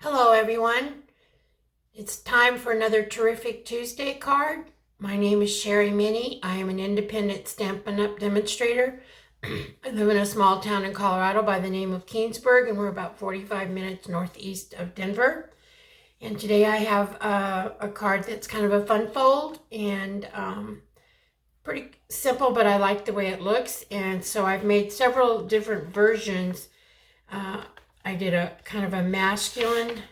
Hello everyone. It's time for another terrific Tuesday card. My name is Sherry Minnie. I am an independent Stampin' Up! Demonstrator. I live in a small town in Colorado by the name of Keensburg, and we're about 45 minutes northeast of Denver. And today I have a card that's kind of a fun fold and pretty simple, but I like the way it looks. And so I've made several different versions. I did a kind of a masculine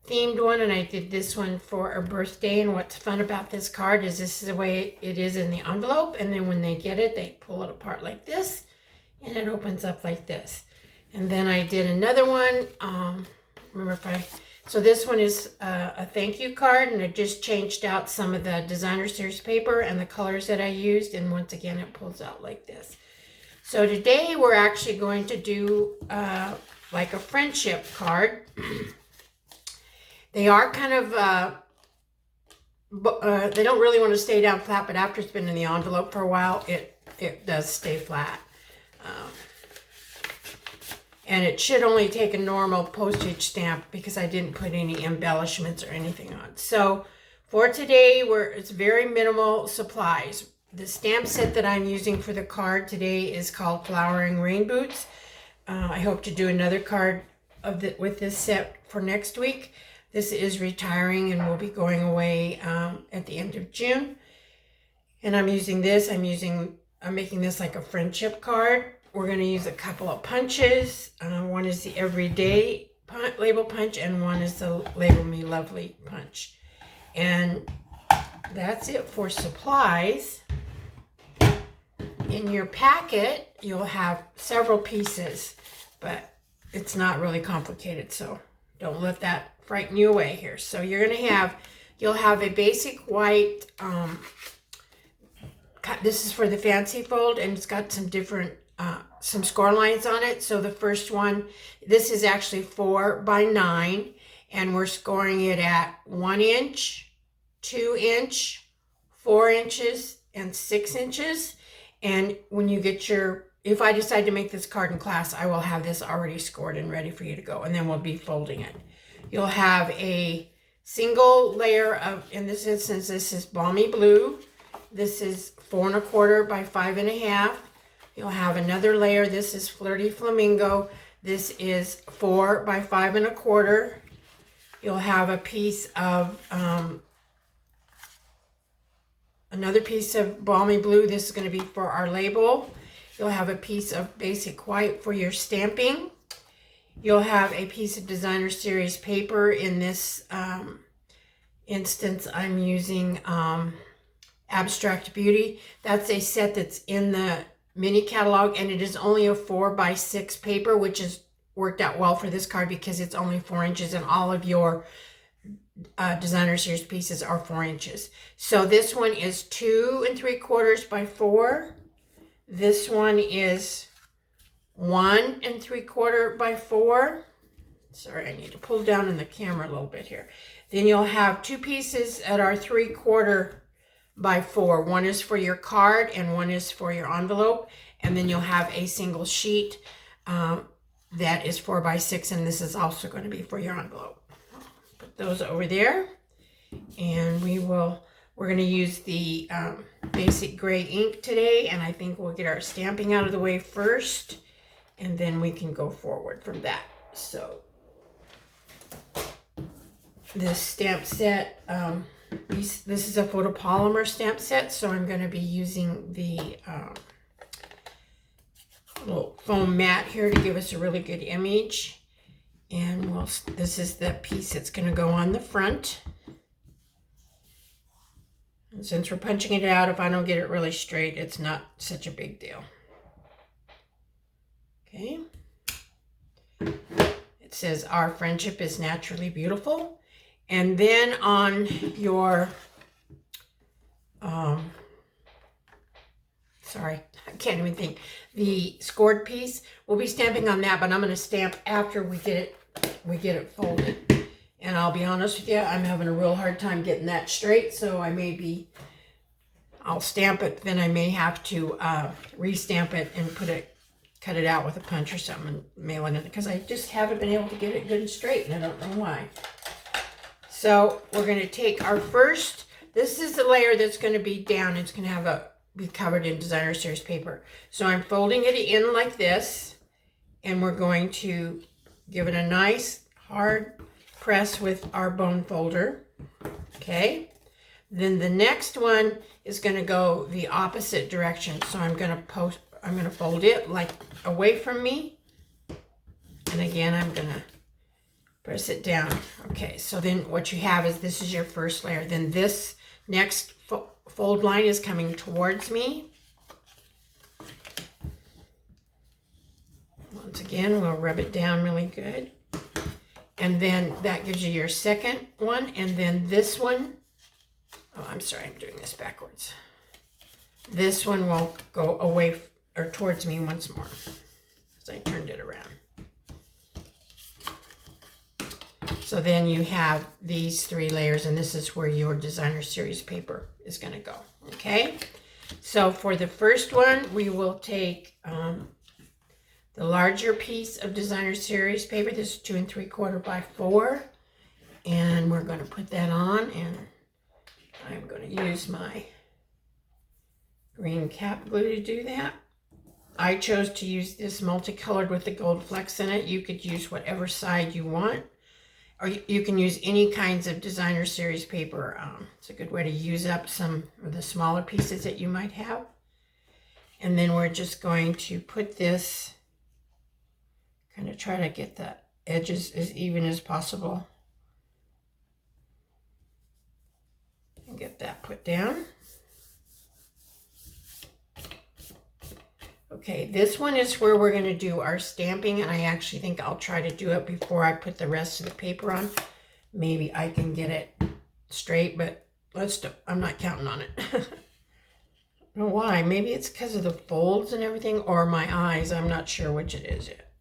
themed one, and I did this one for a birthday. And what's fun about this card is this is the way it is in the envelope, and then when they get it, they pull it apart like this, and it opens up like this. And then I did another one. So this one is a thank you card, and I just changed out some of the designer series paper and the colors that I used, and once again it pulls out like this. So today we're actually going to do like a friendship card. They are kind of, they don't really want to stay down flat, but after it's been in the envelope for a while, it does stay flat. And it should only take a normal postage stamp because I didn't put any embellishments or anything on. So for today, it's very minimal supplies. The stamp set that I'm using for the card today is called Flowering Rain Boots. I hope to do another card with this set for next week. This is retiring and will be going away at the end of June. And I'm using this. I'm making this like a friendship card. We're going to use a couple of punches. One is the everyday label punch, and one is the Label Me Lovely punch. And that's it for supplies. In your packet, you'll have several pieces, but it's not really complicated, so don't let that frighten you away here. So you'll have a basic white, this is for the fancy fold, and it's got some different, some score lines on it. So the first one, this is actually 4 by 9, and we're scoring it at 1 inch, 2 inch, 4 inches, and 6 inches. And when you get if I decide to make this card in class, I will have this already scored and ready for you to go, and then we'll be folding it. You'll have a single layer of, in this instance, this is Balmy Blue. This is 4 1/4 by 5 1/2. You'll have another layer. This is Flirty Flamingo. This is 4 by 5 1/4. You'll have a piece of, another piece of Balmy Blue. This is going to be for our label. You'll have a piece of basic white for your stamping. You'll have a piece of designer series paper. In this instance, I'm using Abstract Beauty. That's a set that's in the mini catalog, and it is only a 4 by 6 paper, which has worked out well for this card because it's only 4 inches, and all of your designer series pieces are 4 inches. So this one is 2 3/4 by 4. This one is 1 3/4 by 4. Sorry, I need to pull down in the camera a little bit here. Then you'll have 2 pieces that are 3/4 by 4. One is for your card and one is for your envelope. And then you'll have a single sheet that is 4 by 6, and this is also going to be for your envelope. Put those over there, and we're going to use the basic gray ink today, and I think we'll get our stamping out of the way first, and then we can go forward from that. So this stamp set, this is a photopolymer stamp set, so I'm going to be using the little foam mat here to give us a really good image. And this is the piece that's going to go on the front. And since we're punching it out, if I don't get it really straight, it's not such a big deal. Okay. It says, "Our friendship is naturally beautiful." And then on your, sorry, I can't even think. The scored piece, we'll be stamping on that, but I'm going to stamp after we get it folded. And I'll be honest with you, I'm having a real hard time getting that straight, so I'll stamp it, then I may have to re-stamp it and put it cut it out with a punch or something and mail it in, because I just haven't been able to get it good and straight, and I don't know why. So we're going to take our first, this is the layer that's going to be down. It's going to be covered in designer series paper. So I'm folding it in like this, and we're going to give it a nice hard press with our bone folder. Okay. Then the next one is going to go the opposite direction. So I'm going to fold it like away from me. And again, I'm going to press it down. Okay, so then what you have is this is your first layer. Then this next fold line is coming towards me. Once again, we'll rub it down really good. And then that gives you your second one. And then this one, oh, I'm sorry, I'm doing this backwards. This one will go away or towards me once more, as I turned it around. So then you have these 3 layers, and this is where your designer series paper is going to go. Okay, so for the first one, we will take the larger piece of designer series paper. This is 2 3/4 by 4, and we're going to put that on, and I'm going to use my green cap glue to do that. I chose to use this multicolored with the gold flecks in it. You could use whatever side you want, or you can use any kinds of designer series paper. It's a good way to use up some of the smaller pieces that you might have. And then we're just going to put this, kind of try to get the edges as even as possible. And get that put down. Okay, this one is where we're going to do our stamping, and I actually think I'll try to do it before I put the rest of the paper on. Maybe I can get it straight, but I'm not counting on it. I don't know why. Maybe it's because of the folds and everything, or my eyes. I'm not sure which it is yet.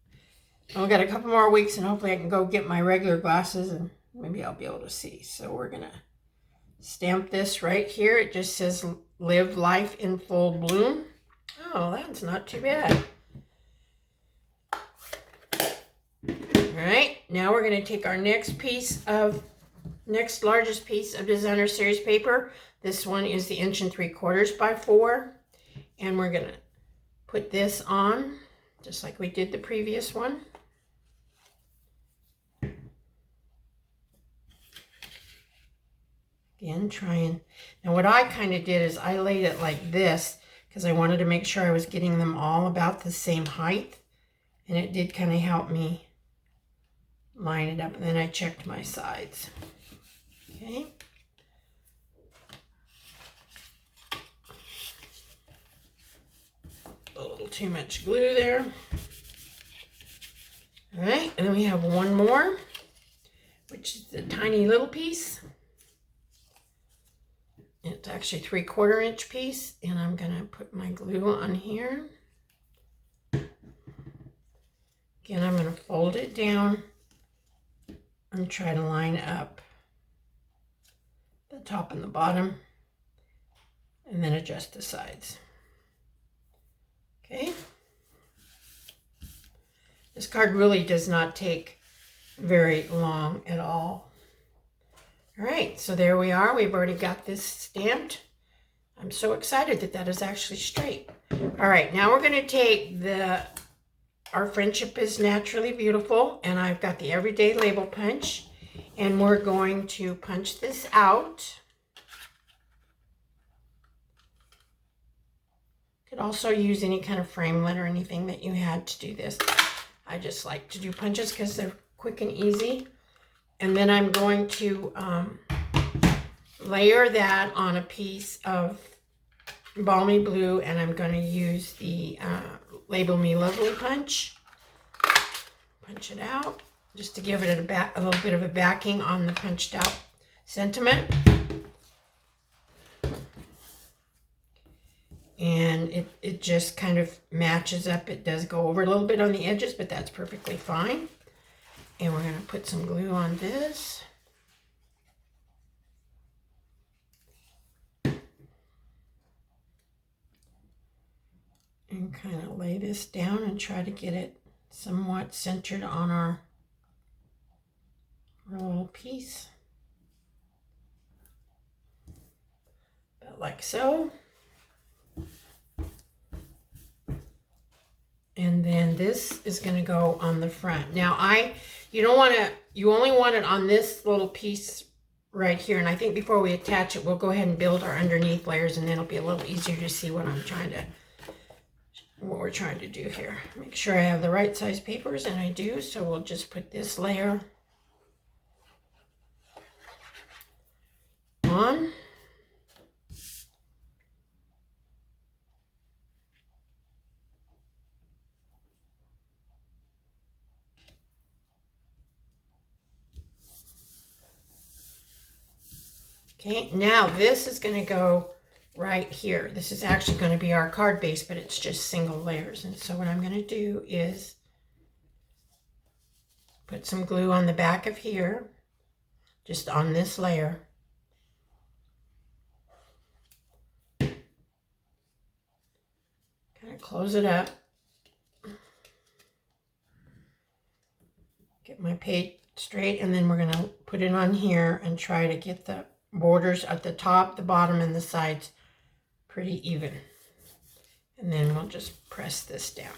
I've got a couple more weeks, and hopefully I can go get my regular glasses, and maybe I'll be able to see. So we're going to stamp this right here. It just says "Live Life in Full Bloom." Oh, that's not too bad. All right, now we're going to take our next largest piece of designer series paper. This one is the 1 3/4 by 4, and we're going to put this on just like we did the previous one. Again, now what I kind of did is I laid it like this, because I wanted to make sure I was getting them all about the same height, and it did kind of help me line it up. And then I checked my sides. Okay. A little too much glue there. All right, and then we have one more, which is the tiny little piece. It's actually 3/4 inch piece, and I'm going to put my glue on here. Again, I'm going to fold it down and try to line up the top and the bottom, and then adjust the sides. Okay. This card really does not take very long at all. All right, so there we are. We've already got this stamped. I'm so excited that that is actually straight. All right, now we're going to take our Friendship is Naturally Beautiful, and I've got the Everyday Label Punch, and we're going to punch this out. You could also use any kind of framelit or anything that you had to do this. I just like to do punches because they're quick and easy. And then I'm going to layer that on a piece of balmy blue, and I'm going to use the Label Me Lovely punch. Punch it out just to give it a little bit of a backing on the punched out sentiment. And it just kind of matches up. It does go over a little bit on the edges, but that's perfectly fine. And we're going to put some glue on this. and kind of lay this down and try to get it somewhat centered on our little piece. About like so. And then this is going to go on the front. Now you only want it on this little piece right here. And I think before we attach it, we'll go ahead and build our underneath layers, and then it'll be a little easier to see what we're trying to do here. Make sure I have the right size papers, and I do. So we'll just put this layer on. Okay, now this is going to go right here. This is actually going to be our card base, but it's just single layers. And so what I'm going to do is put some glue on the back of here, just on this layer. Kind of close it up. Get my page straight, and then we're going to put it on here and try to get the borders at the top, the bottom, and the sides pretty even. And then we'll just press this down.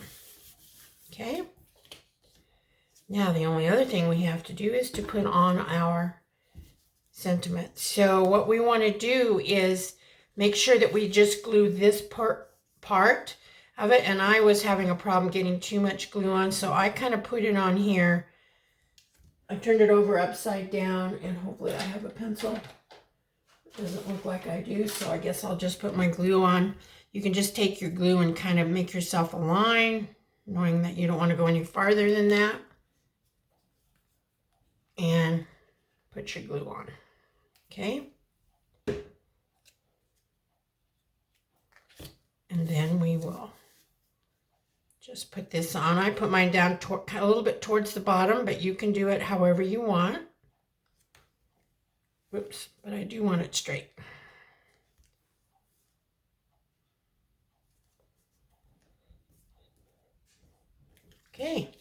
Okay. Now the only other thing we have to do is to put on our sentiment. So what we want to do is make sure that we just glue this part of it. And I was having a problem getting too much glue on, so I kind of put it on here. I turned it over upside down, and hopefully I have a pencil. It doesn't look like I do, so I guess I'll just put my glue on. You can just take your glue and kind of make yourself a line, knowing that you don't want to go any farther than that. And put your glue on. Okay? And then we will just put this on. I put mine down a little bit towards the bottom, but you can do it however you want. Whoops, but I do want it straight. Okay,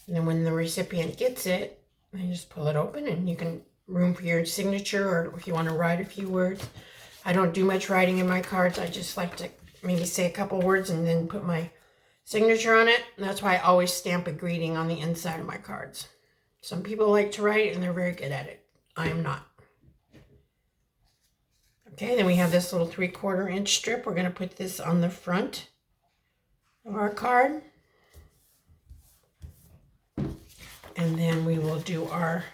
and then when the recipient gets it, I just pull it open, and you can room for your signature, or if you want to write a few words. I don't do much writing in my cards. I just like to maybe say a couple words and then put my signature on it. And that's why I always stamp a greeting on the inside of my cards. Some people like to write, and they're very good at it. I am not. Okay, then we have this little 3/4 inch strip. We're going to put this on the front of our card. And then we will do our,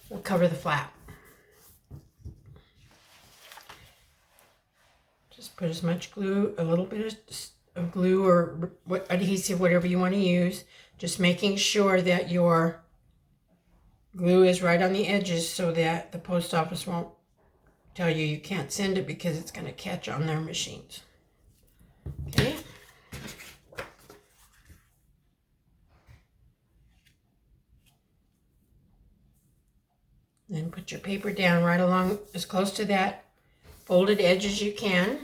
we'll cover the flap. Just put as much glue, a little bit of glue or adhesive, whatever you want to use. Just making sure that your glue is right on the edges so that the post office won't tell you you can't send it, because it's going to catch on their machines. Okay. Then put your paper down right along as close to that folded edge as you can.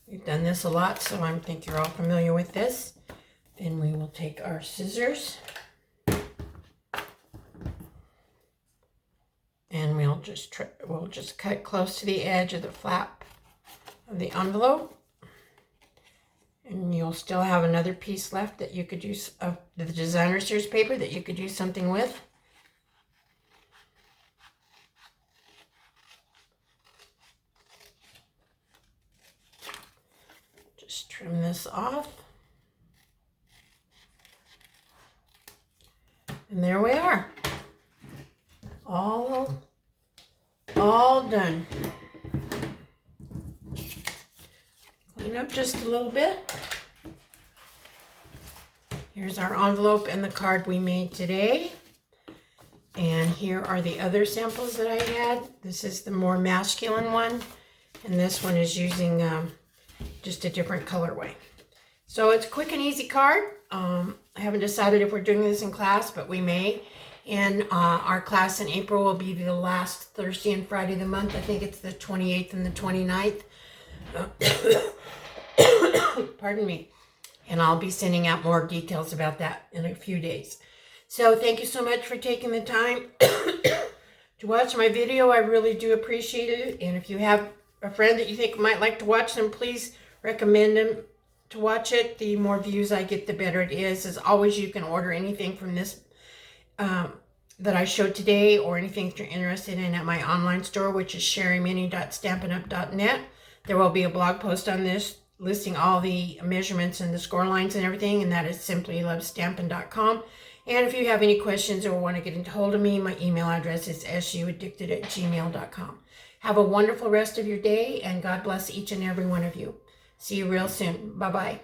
We've done this a lot, so I think you're all familiar with this. Then we will take our scissors and we'll just cut close to the edge of the flap of the envelope. And you'll still have another piece left that you could use of the designer series paper that you could do something with. Just trim this off. And there we are. All done. Clean up just a little bit. Here's our envelope and the card we made today. And here are the other samples that I had. This is the more masculine one, and this one is using just a different colorway. So it's a quick and easy card. I haven't decided if we're doing this in class, but we may. And our class in April will be the last Thursday and Friday of the month. I think it's the 28th and the 29th. Pardon me. And I'll be sending out more details about that in a few days. So thank you so much for taking the time to watch my video. I really do appreciate it. And if you have a friend that you think might like to watch them, please recommend them to watch it. The more views I get, the better it is. As always, you can order anything from this that I showed today, or anything that you're interested in, at my online store, which is sherrymini.stampinup.net. There will be a blog post on this listing all the measurements and the score lines and everything, and that is simplylovestampin.com. And if you have any questions or want to get into hold of me, my email address is suaddicted@gmail.com. Have a wonderful rest of your day, and God bless each and every one of you. See you real soon. Bye-bye.